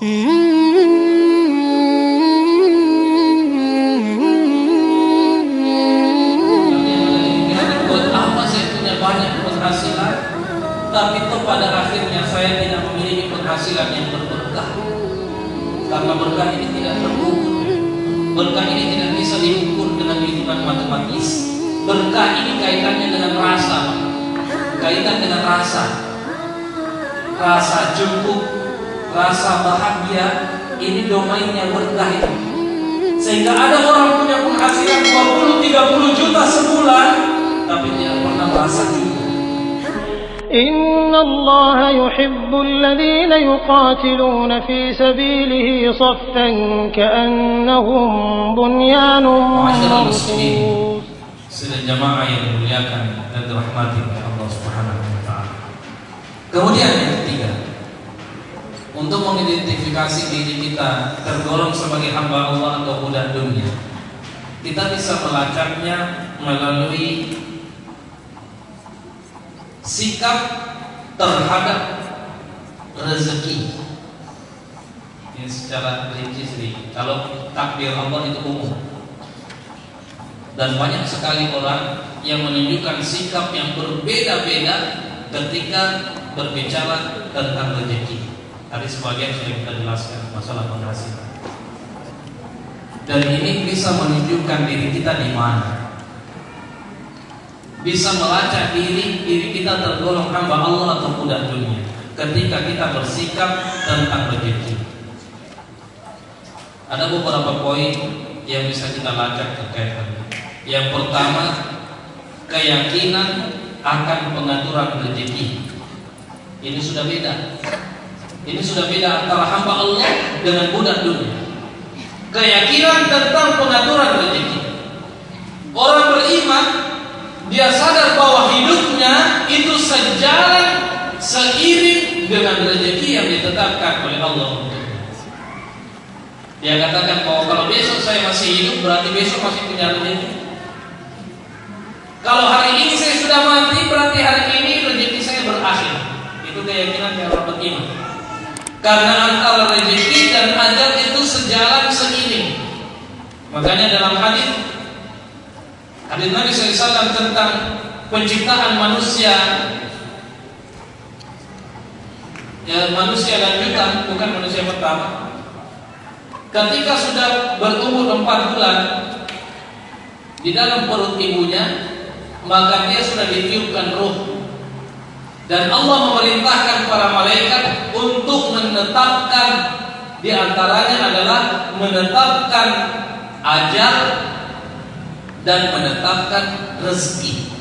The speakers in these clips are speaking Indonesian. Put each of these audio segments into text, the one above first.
Buat apa saya punya banyak penghasilan, tapi toh pada akhirnya saya tidak memiliki penghasilan yang berberkah. Karena berkah ini tidak terukur, berkah ini tidak bisa diukur dengan hitungan matematis. Berkah ini kaitannya dengan rasa, kaitan dengan rasa cukup, rasa bahagia. Ini domainnya berkah itu. Sehingga ada orang punya penghasilan 20-30 juta sebulan, tapi tidak pernah merasa cukup. Inna Allah yuhibbul ladzina yuqatiluna fi sabilihi saffan ka'annahum bunyanun marsus. Sedang jamaah yang dimuliakan dan dirahmati oleh Allah Subhanahu wa taala. Kemudian yang ketiga, untuk mengidentifikasi diri kita tergolong sebagai hamba Allah atau budak dunia, kita bisa melacaknya melalui sikap terhadap rezeki. Ini secara rinci sedikit. Kalau takdir Allah itu umum, dan banyak sekali orang yang menunjukkan sikap yang berbeda-beda ketika berbicara tentang rezeki. Tadi sebagian sudah kita jelaskan masalah penghasilan. Dan ini bisa menunjukkan diri kita di mana. Bisa melacak diri kita tergolong hamba Allah atau budak dunia ketika kita bersikap tentang rezeki. Ada beberapa poin yang bisa kita lacak terkait hal ini. Yang pertama, keyakinan akan pengaturan rezeki. Ini sudah beda. Ini sudah beda antara hamba Allah dengan budak dunia. Keyakinan tentang pengaturan rezeki. Orang beriman, dia sadar bahwa hidupnya itu sejalan seiring dengan rezeki yang ditetapkan oleh Allah. Dia katakan bahwa kalau besok saya masih hidup, berarti besok masih punya rezeki. Kalau hari ini saya sudah mati, berarti hari ini rezeki saya berakhir. Itu keyakinan yang orang beriman. Karena antara rezeki dan ajal itu sejalan seiring. Makanya dalam hadis Nabi SAW tentang penciptaan manusia, ya manusia lanjutan, bukan manusia pertama. Ketika sudah berumur 4 bulan di dalam perut ibunya, maka dia sudah ditiupkan ruh, dan Allah memerintahkan para malaikat untuk menetapkan, di antaranya adalah menetapkan ajal dan menetapkan rezeki.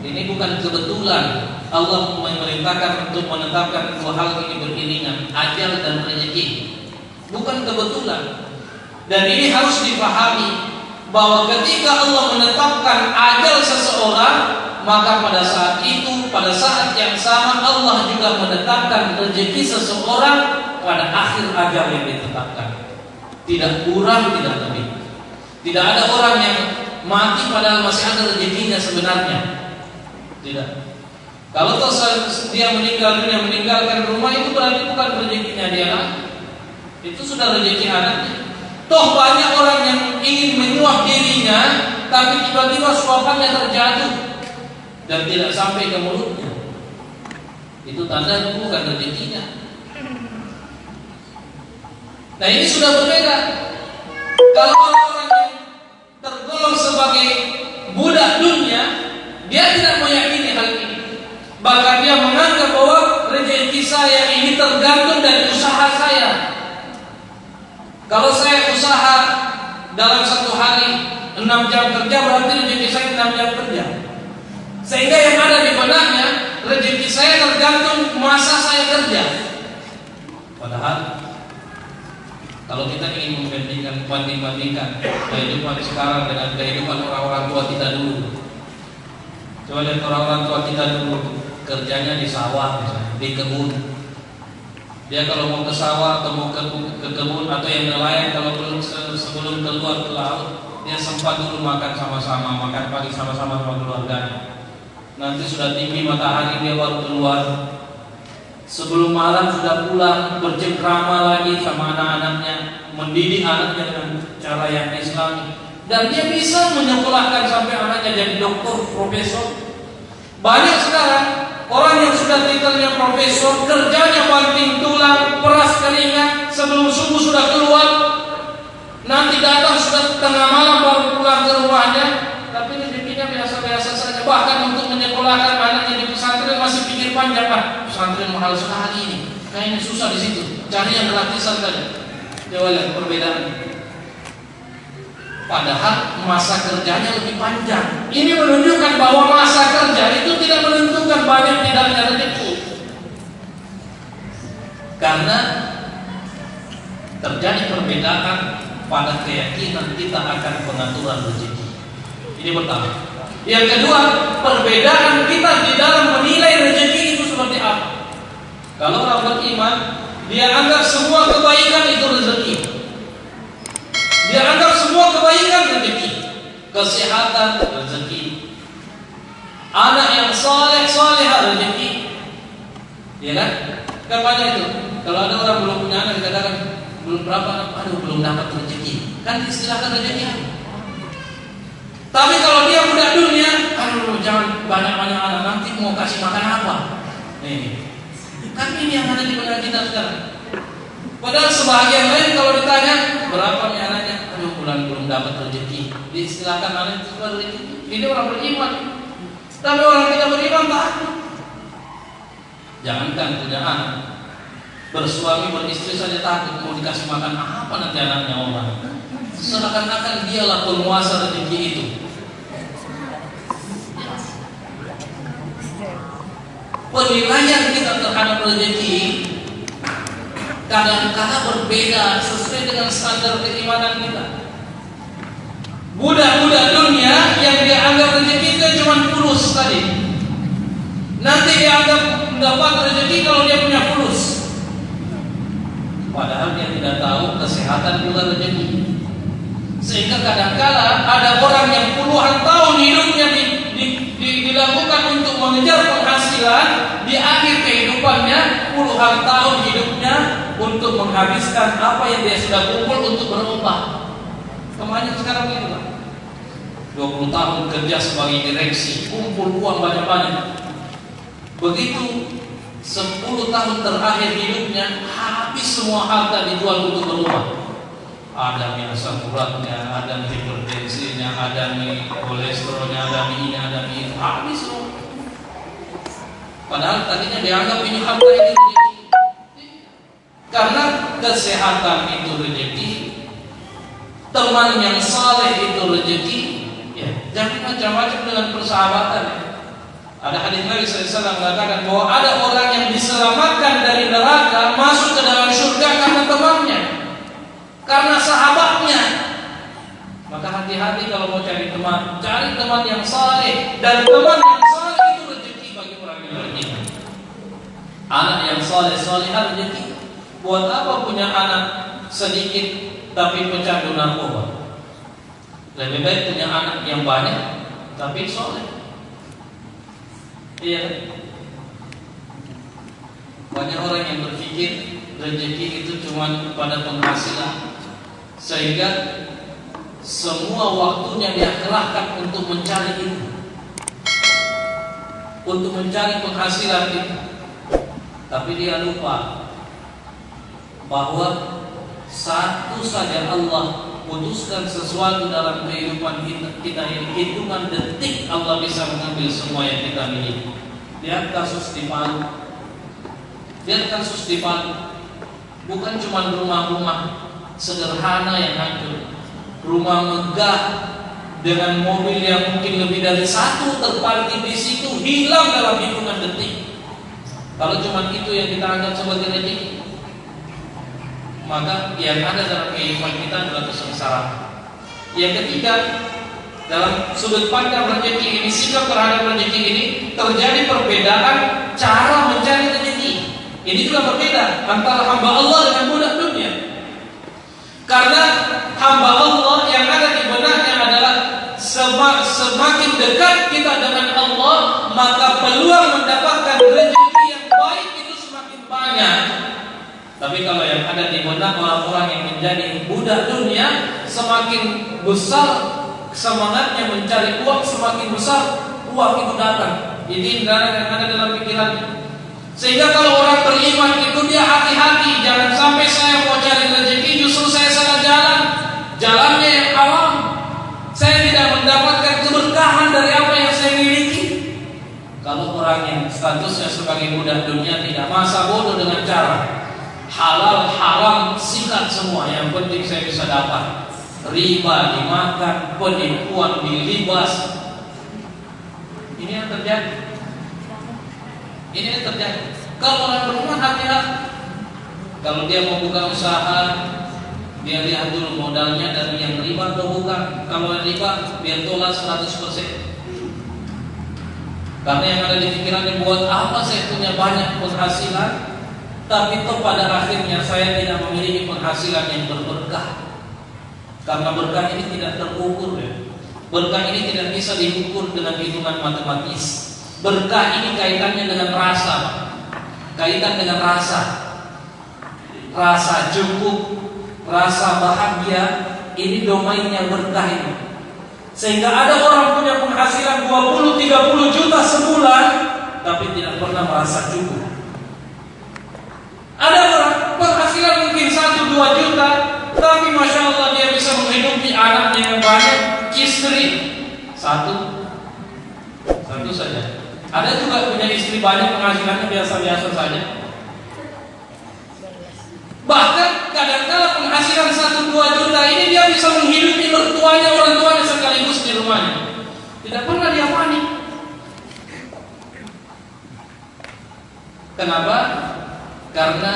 Ini bukan kebetulan Allah memerintahkan untuk menetapkan dua hal ini beriringan, ajal dan rezeki. Bukan kebetulan. Dan ini harus dipahami bahwa ketika Allah menetapkan ajal seseorang, maka pada saat itu, pada saat yang sama Allah juga menetapkan rezeki seseorang pada akhir ajal yang ditetapkan. Tidak kurang, tidak lebih. Tidak ada orang yang mati padahal masih ada rezekinya sebenarnya. Tidak. Kalau toh dia meninggal dunia, meninggalkan rumah, itu berarti bukan rezekinya dia lah. Itu sudah rezeki anaknya. Toh banyak orang yang ingin menyuap dirinya, tapi tiba-tiba suapannya terjatuh dan tidak sampai ke mulutnya. Itu tanda itu bukan rezekinya. Nah ini sudah berbeda. Kalau orang yang tergolong sebagai budak dunia, dia tidak meyakini hal ini. Bahkan dia menganggap bahwa rezeki saya ini tergantung dari usaha saya. Kalau saya usaha dalam satu hari 6 jam kerja, berarti rezeki saya 6 jam kerja. Sehingga yang ada di benaknya, rezeki saya tergantung masa saya kerja. Padahal kalau kita ingin membandingkan kehidupan sekarang dengan kehidupan orang-orang tua kita dulu, coba lihat orang-orang tua kita dulu, kerjanya di sawah misalnya, di kebun. Dia kalau mau ke sawah atau mau ke kebun atau yang nelayan, kalau sebelum keluar ke laut, dia sempat dulu makan sama-sama, makan pagi sama-sama sama keluarganya. Nanti sudah tinggi matahari dia baru keluar. sebelum malam sudah pulang bercengkrama lagi sama anak-anaknya, mendidik anaknya dengan cara yang Islami, dan dia bisa menyekolahkan sampai anaknya jadi doktor, profesor. Banyak sekarang orang yang sudah titelnya profesor, kerjanya banting tulang, peras keringat, sebelum subuh sudah keluar, nanti datang sudah tengah malam baru pulang ke rumahnya, tapi rezekinya biasa-biasa saja. Bahkan untuk menyekolahkan anaknya di pesantren masih pikir panjang, pesantren mahal sekali ini, kayaknya susah di situ, cari yang gratisan saja. Coba lihat perbedaan. Padahal masa kerjanya lebih panjang. Ini menunjukkan bahwa masa kerja itu tidak menentukan banyak tidaknya rezeki. Karena terjadi perbedaan pada keyakinan kita akan pengaturan rezeki. Ini pertama. Yang kedua, perbedaan kita di dalam menilai rezeki itu seperti apa. Kalau orang beriman, dia anggap semua kebaikan itu rezeki. Dia anggap semua kebaikan rezeki, kesehatan rezeki, anak yang saleh salehah rezeki, ya kan? Kan banyak itu. Kalau ada orang belum punya anak, dikatakan belum berapa anak, aduh belum dapat rezeki, kan istilahkan rezeki. Tapi kalau dia budak dunia, aduh jangan banyak-banyak anak, nanti mau kasih makan apa? Nih, kan ini yang ada di benak kita sekarang. Padahal sebahagian lain kalau ditanya berapa nih anaknya, aduh bulan belum dapat rezeki, diistilahkan anak itu sebagai rezeki. Ini orang beriman. Tapi orang tidak beriman takut. Jangankan punya anak, bersuami beristri saja takut mau dikasih makan apa nanti anaknya orang. Seakan-akan dialah penguasa rezeki itu. Penilaian kita terhadap rezeki kadang-kadang berbeda sesuai dengan standar keimanan kita. Budak-budak dunia yang dia anggap rezeki itu cuma fulus tadi, nanti dia anggap mendapat rezeki kalau dia punya fulus, padahal dia tidak tahu kesehatan juga rezeki. Sehingga kadang-kala ada orang yang puluhan tahun hidupnya dilakukan untuk mengejar penghasilan, di akhir kehidupannya puluhan tahun hidupnya untuk menghabiskan apa yang dia sudah kumpul untuk berubah. Kebanyakan sekarang itu lah, 20 tahun kerja sebagai direksi, kumpul uang banyak-banyak. Begitu 10 tahun terakhir hidupnya, habis semua harta dijual untuk berubah. Ada mie asam uratnya, ada mie hipertensinya, ada mie kolesterolnya, ada mie ini, ada mie itu, habis semua. Padahal tadinya dianggap ini harta ini rezeki. Karena kesehatan itu rezeki, teman yang saleh itu rezeki. Ya, jangan macam-macam dengan persahabatan. Ada hadis Nabi SAW mengatakan bahwa ada orang yang diselamatkan dari neraka masuk ke dalam surga karena temannya, karena sahabatnya. Maka hati-hati kalau mau cari teman, cari teman yang saleh, dan teman yang saleh itu rezeki bagi orang yang beriman. Anak yang saleh salehah rezeki. Buat apa punya anak sedikit tapi pecandu narkoba? Lebih baik punya anak yang banyak tapi saleh. Iya. Banyak orang yang berpikir rezeki itu cuma pada penghasilan, sehingga semua waktunya dia kerahkan untuk mencari itu, untuk mencari penghasilan itu. Tapi dia lupa bahwa satu saja Allah putuskan sesuatu dalam kehidupan kita yang hitungan detik Allah bisa mengambil semua yang kita miliki. Lihat kasus di Palu. Lihat kasus di Palu. Bukan cuma rumah-rumah sederhana yang hancur, rumah megah dengan mobil yang mungkin lebih dari satu terparkir di situ hilang dalam hitungan detik. Kalau cuma itu yang kita anggap sebagai rezeki, maka yang ada dalam kehidupan kita adalah kesengsaraan. Yang ketiga, dalam sudut pandang rezeki ini, sikap terhadap rezeki ini, terjadi perbedaan cara mencari rezeki. Ini juga berbeda antara hamba Allah dengan budak dunia. Karena hamba Allah yang ada di benaknya adalah semakin dekat kita dengan Allah, maka peluang mendapatkan rezeki yang baik itu semakin Tapi kalau yang ada di benak orang-orang yang menjadi budak dunia, semakin besar semangatnya mencari uang, semakin besar uang itu datang. Ini yang ada dalam pikirannya. Sehingga kalau orang beriman itu dia hati-hati, jangan sampai saya mau cari rezeki justru saya salah jalan, jalannya yang awam. Saya tidak mendapatkan keberkahan dari apa yang saya miliki. Kalau orang yang statusnya sebagai budak dunia tidak masa bodoh dengan cara halal haram sikat semua, yang penting saya bisa dapat. Riba dimakan, penipuan dilibas. Ini yang terjadi. Ini yang terjadi. Kalau orang beriman hati-hati. Kalau dia mau buka usaha, dia lihat dulu modalnya dari yang riba atau bukan. Kalau yang riba, biar tolak 100%. Karena yang ada di pikirannya, buat apa saya punya banyak penghasilan, tapi toh pada akhirnya saya tidak memiliki penghasilan yang berberkah. Karena berkah ini tidak terukur ya. Berkah ini tidak bisa diukur dengan hitungan matematis. Berkah ini kaitannya dengan rasa. Kaitan dengan rasa. Rasa cukup, rasa bahagia, ini domainnya berkah ini. Sehingga ada orang punya penghasilan 20-30 juta sebulan, tapi tidak pernah merasa cukup. Ada orang penghasilan mungkin 1-2 juta, tapi Masya Allah dia bisa menghidupi anaknya yang banyak, istri satu saja. Ada juga punya istri banyak, penghasilannya biasa-biasa saja. Bahkan kadang-kadang penghasilan 1-2 juta ini dia bisa menghidupi mertuanya, orang tuanya sekaligus di rumahnya. Tidak pernah dia panik. Kenapa? Karena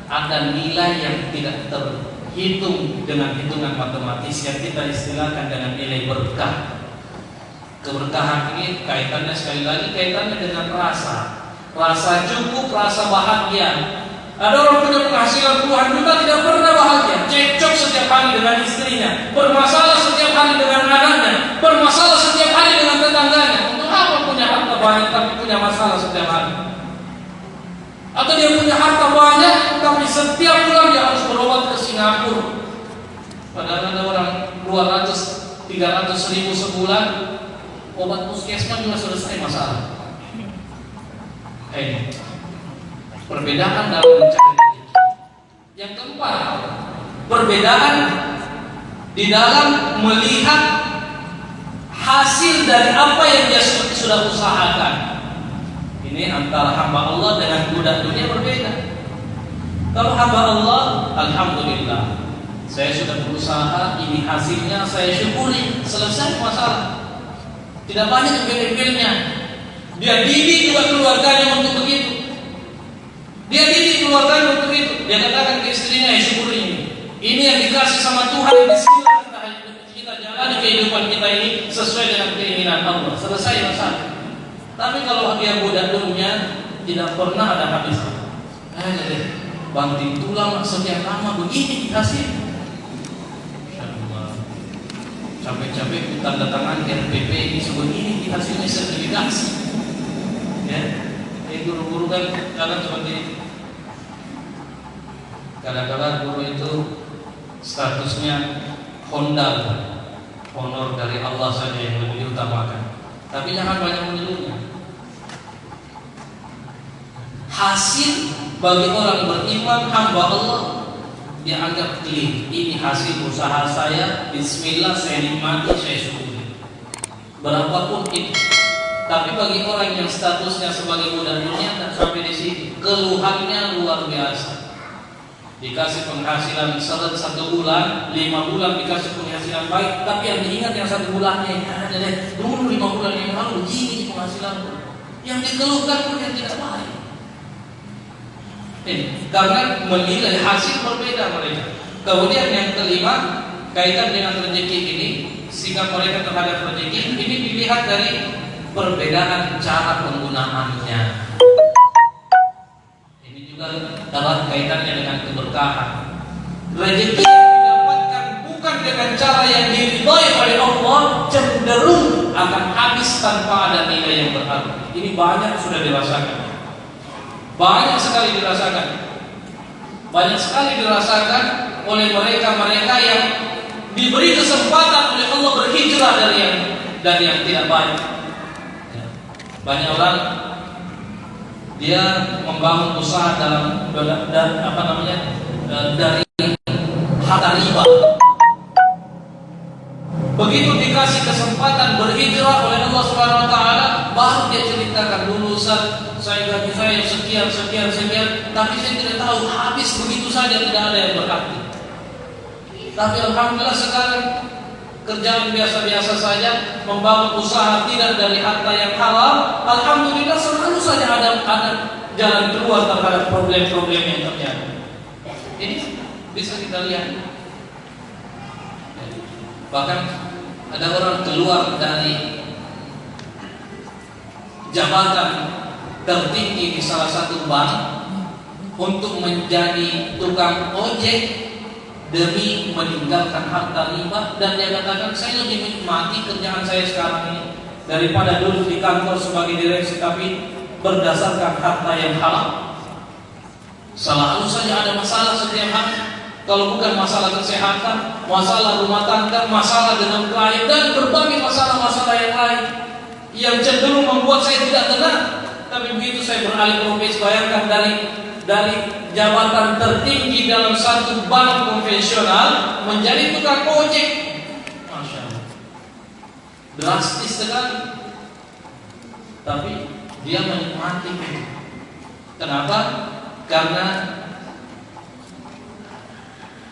ada nilai yang tidak terhitung dengan hitungan matematis yang kita istilahkan dengan nilai berkah. Keberkahan ini kaitannya sekali lagi kaitannya dengan rasa. Rasa cukup, rasa bahagia. Ada orang punya penghasilan puluhan juta tidak pernah bahagia, cekcok setiap hari dengan istrinya, bermasalah setiap hari dengan anaknya, bermasalah setiap hari dengan tetangganya. Untuk apa punya harta banyak tapi punya masalah setiap hari? Atau dia punya harta banyak tapi setiap bulan dia harus berobat ke Singapura. Padahal ada orang 200-300 ribu sebulan, obat puskesmas juga selesai masalah. Perbedaan dalam mencari rezeki. Yang keempat, perbedaan di dalam melihat hasil dari apa yang dia sudah usahakan. Ini antara hamba Allah dengan budak dunia berbeda. Kalau hamba Allah, alhamdulillah, saya sudah berusaha, ini hasilnya saya syukuri, selesai masalah. Tidak banyak embel-embelnya. Dia didik juga keluarganya untuk begitu. Dia didik keluarganya untuk itu. Dia katakan ke istrinya, ya syukuri ini. Ini yang dikasih sama Tuhan. Bismillah kita jalani kehidupan kita ini sesuai dengan keinginan Allah. Selesai masalah. Tapi kalau dia budak dunia, tidak pernah ada habisnya. Jadi banting tulang setiap lama begini hasil. Capek-capek tanda tangan RPP ini sebegini hasilnya sertifikasi. Ya, guru-guru kan kadang seperti ini. Kadang-kadang guru itu statusnya honor dari Allah saja yang lebih diutamakan. Tapi jangan banyak mengeluhnya. Hasil bagi orang beriman hamba Allah dia anggap clean. Ini hasil usaha saya. Bismillah saya nikmati, saya syukuri. Berapapun itu. Tapi bagi orang yang statusnya sebagai budak dunia tak sampai di sini. Keluhannya luar biasa. Dikasih penghasilan 1 bulan, 5 bulan dikasih penghasilan baik, tapi yang diingat yang 1 bulannya. Jadi dulu 5 bulan yang lalu begini penghasilan. Yang dikeluhkan pun yang tidak baik. Karena menilai hasil berbeda mereka. Kemudian yang kelima, kaitan dengan rezeki ini, sikap mereka terhadap rezeki ini dilihat dari perbedaan cara penggunaannya. Ini juga dalam kaitannya dengan keberkahan. Rezeki yang didapatkan bukan dengan cara yang diridhai oleh Allah, cenderung akan habis tanpa ada nilai yang berarti. Ini banyak sudah dirasakan. Banyak sekali dirasakan. banyak sekali dirasakan oleh mereka-mereka yang diberi kesempatan oleh Allah berhijrah dari yang tidak baik. Banyak orang dia membangun usaha dari harta riba. Begitu dikasih kesempatan berhijrah oleh Allah Subhanahu wa taala, baru dia ceritakan, dulu Ustaz, saya gaji saya sekian, tapi saya tidak tahu, habis begitu saja, tidak ada yang berarti. Tapi alhamdulillah sekarang kerjaan biasa-biasa saja, membangun usaha tidak dari harta yang halal, alhamdulillah selalu saja ada jalan keluar terhadap problem-problem yang terjadi. Ini bisa kita lihat. Bahkan ada orang keluar dari jabatan tertinggi di salah satu bank untuk menjadi tukang ojek demi meninggalkan harta riba, dan dia katakan, saya lebih menikmati kerjaan saya sekarang ini daripada dulu di kantor sebagai direksi tapi berdasarkan harta yang halal. Selalu saja ada masalah setiap hari. Kalau bukan masalah kesehatan, masalah rumah tangga, masalah dengan klien, dan berbagai masalah-masalah yang lain yang cenderung membuat saya tidak tenang. Tapi begitu saya beralih profesi, bayangkan dari jabatan tertinggi dalam satu bank konvensional menjadi tukang ojek, Masya Allah, drastis sekali. Tapi dia menikmati. Kenapa? Karena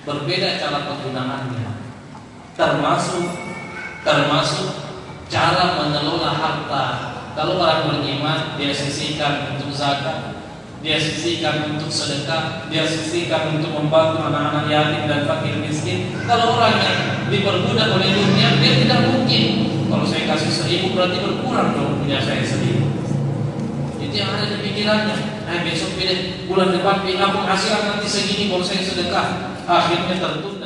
berbeda cara penggunaannya, termasuk cara mengelola harta. Kalau orang beriman, dia sisihkan untuk zakat, dia sisihkan untuk sedekah, dia sisihkan untuk membantu anak-anak yatim dan fakir miskin. Kalau orang yang diperbudak oleh dunia, dia tidak mungkin, kalau saya kasih 1.000 berarti berkurang dong punya saya 1.000. Itu yang ada di pikirannya. Besok bulan depan aku penghasilan nanti segini kalau saya sedekah. Akhirnya tertutup